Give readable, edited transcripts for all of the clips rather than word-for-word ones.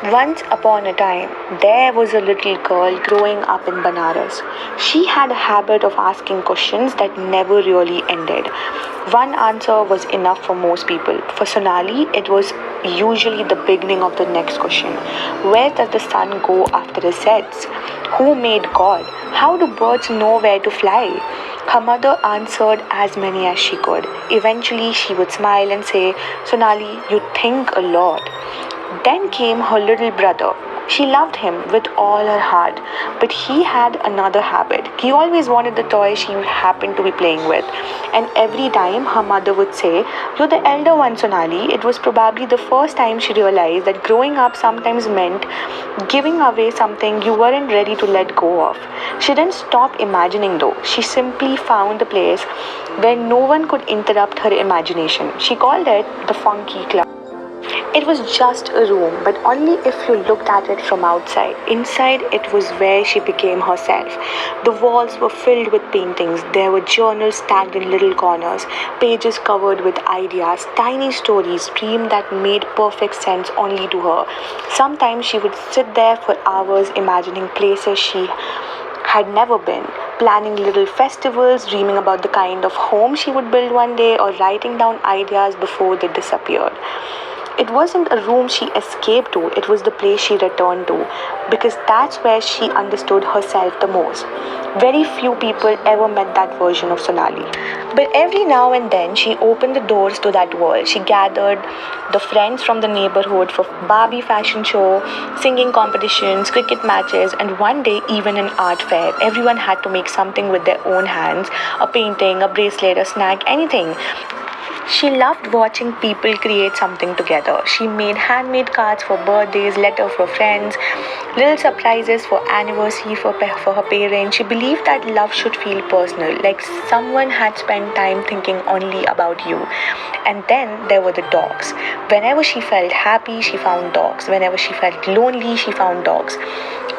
Once upon a time, there was a little girl growing up in Banaras. She had a habit of asking questions that never really ended. One answer was enough for most people. For Sonali, it was usually the beginning of the next question. Where does the sun go after it sets? Who made God? How do birds know where to fly? Her mother answered as many as she could. Eventually, she would smile and say, Sonali, you think a lot. Then came her little brother. She loved him with all her heart, but he had another habit. He always wanted the toy she happened to be playing with. And every time her mother would say, You're the elder one, Sonali, it was probably the first time she realized that growing up sometimes meant giving away something you weren't ready to let go of. She didn't stop imagining though. She simply found a place where no one could interrupt her imagination. She called it the Funky Club. It was just a room, but only if you looked at it from outside. Inside, it was where she became herself. The walls were filled with paintings. There were journals stacked in little corners, pages covered with ideas, tiny stories, dreams that made perfect sense only to her. Sometimes she would sit there for hours imagining places she had never been, planning little festivals, dreaming about the kind of home she would build one day, or writing down ideas before they disappeared. It wasn't a room she escaped to, it was the place she returned to, because that's where she understood herself the most. Very few people ever met that version of Sonali. But every now and then, she opened the doors to that world. She gathered the friends from the neighborhood for Barbie fashion show, singing competitions, cricket matches, and one day even an art fair. Everyone had to make something with their own hands, a painting, a bracelet, a snack, anything. She loved watching people create something together. She made handmade cards for birthdays, letters for friends, little surprises for anniversary for her parents. She believed that love should feel personal, like someone had spent time thinking only about you. And then there were the dogs. Whenever she felt happy, she found dogs. Whenever she felt lonely, she found dogs.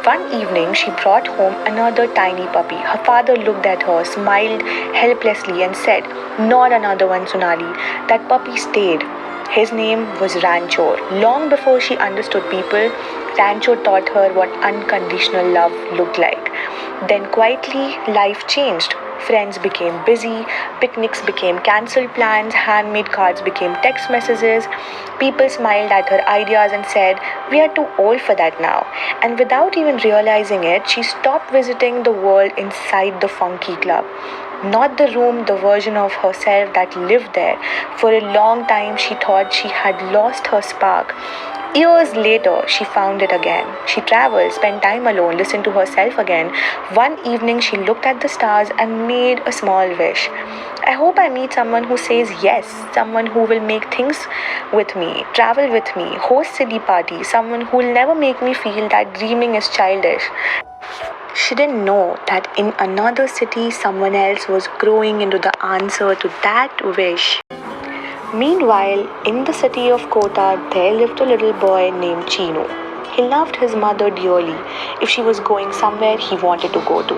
One evening, she brought home another tiny puppy. Her father looked at her, smiled helplessly, and said, Not another one, Sonali. That puppy stayed. His name was Rancho. Long before she understood people, Rancho taught her what unconditional love looked like. Then quietly, life changed. Friends became busy, picnics became cancelled plans, handmade cards became text messages. People smiled at her ideas and said, We are too old for that now. And without even realizing it, she stopped visiting the world inside the Funky Club. Not the room, the version of herself that lived there. For a long time, she thought she had lost her spark. Years later, she found it again. She traveled, spent time alone, listened to herself again. One evening, she looked at the stars and made a small wish. I hope I meet someone who says yes, someone who will make things with me, travel with me, host silly parties, someone who will never make me feel that dreaming is childish. She didn't know that in another city, someone else was growing into the answer to that wish. Meanwhile, in the city of Kota, there lived a little boy named Chino. He loved his mother dearly. If she was going somewhere, he wanted to go to.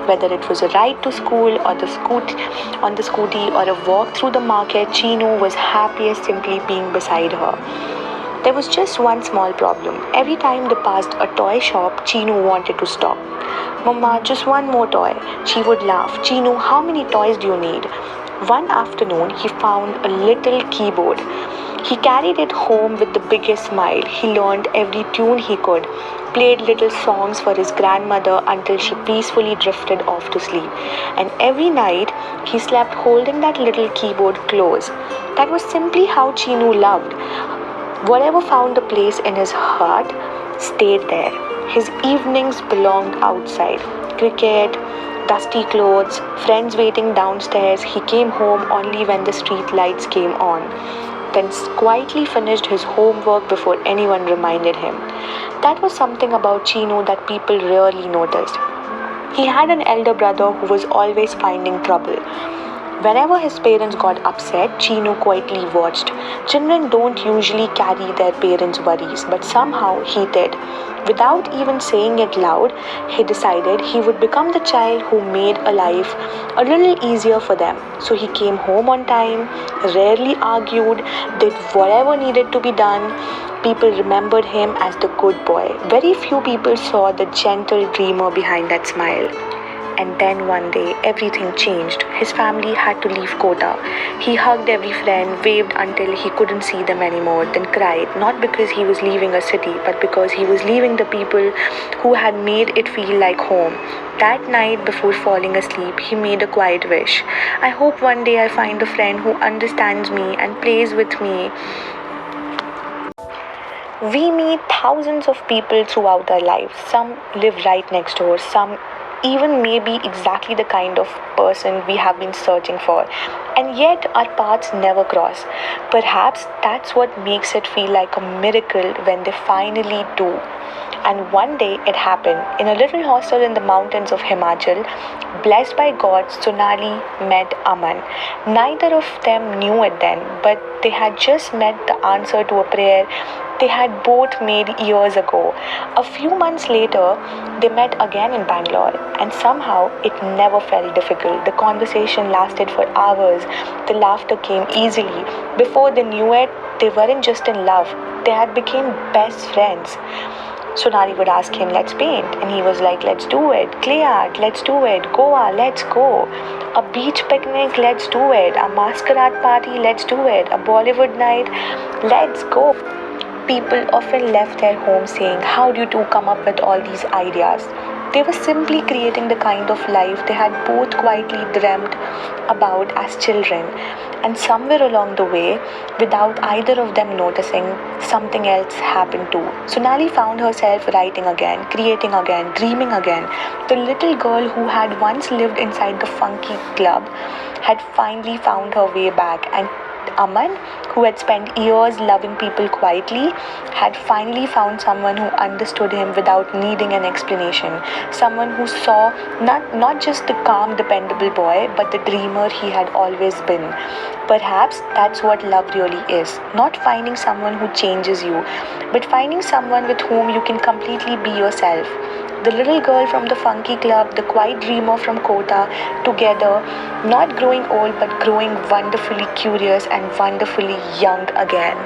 Whether it was a ride to school or on the scooty or a walk through the market, Chino was happiest simply being beside her. There was just one small problem. Every time they passed a toy shop, Chino wanted to stop. Mama, just one more toy. She would laugh. Chino, how many toys do you need? One afternoon, he found a little keyboard. He carried it home with the biggest smile. He learned every tune he could, played little songs for his grandmother until she peacefully drifted off to sleep. And every night, he slept holding that little keyboard close. That was simply how Chino loved. Whatever found a place in his heart stayed there. His evenings belonged outside. Cricket, dusty clothes, friends waiting downstairs. He came home only when the street lights came on. Then quietly finished his homework before anyone reminded him. That was something about Chino that people rarely noticed. He had an elder brother who was always finding trouble. Whenever his parents got upset, Chinu quietly watched. Children don't usually carry their parents' worries, but somehow he did. Without even saying it loud, he decided he would become the child who made a life a little easier for them. So he came home on time, rarely argued, did whatever needed to be done. People remembered him as the good boy. Very few people saw the gentle dreamer behind that smile. And then one day, everything changed. His family had to leave Kota. He hugged every friend, waved until he couldn't see them anymore, then cried, not because he was leaving a city, but because he was leaving the people who had made it feel like home. That night, before falling asleep, he made a quiet wish. I hope one day I find a friend who understands me and plays with me. We meet thousands of people throughout our lives. Some live right next door, some even may be exactly the kind of person we have been searching for. And yet our paths never cross. Perhaps that's what makes it feel like a miracle when they finally do. And one day it happened in a little hostel in the mountains of Himachal. Blessed by God, Sonali met Aman. Neither of them knew it then, but they had just met the answer to a prayer they had both made years ago. A few months later, they met again in Bangalore, and somehow it never felt difficult. The conversation lasted for hours, the laughter came easily. Before they knew it, they weren't just in love, they had become best friends. Sonali would ask him, let's paint. And he was like, let's do it. Clay art, let's do it. Goa, let's go. A beach picnic, let's do it. A masquerade party, let's do it. A Bollywood night, let's go. People often left their home saying, how do you two come up with all these ideas? They were simply creating the kind of life they had both quietly dreamt about as children. And somewhere along the way, without either of them noticing, something else happened too. Sonali found herself writing again, creating again, dreaming again. The little girl who had once lived inside the funky club had finally found her way back, and Aman, who had spent years loving people quietly, had finally found someone who understood him without needing an explanation. Someone who saw not just the calm, dependable boy, but the dreamer he had always been. Perhaps that's what love really is. Not finding someone who changes you, but finding someone with whom you can completely be yourself. The little girl from the funky club, the quiet dreamer from Kota, together, not growing old but growing wonderfully curious and wonderfully young again.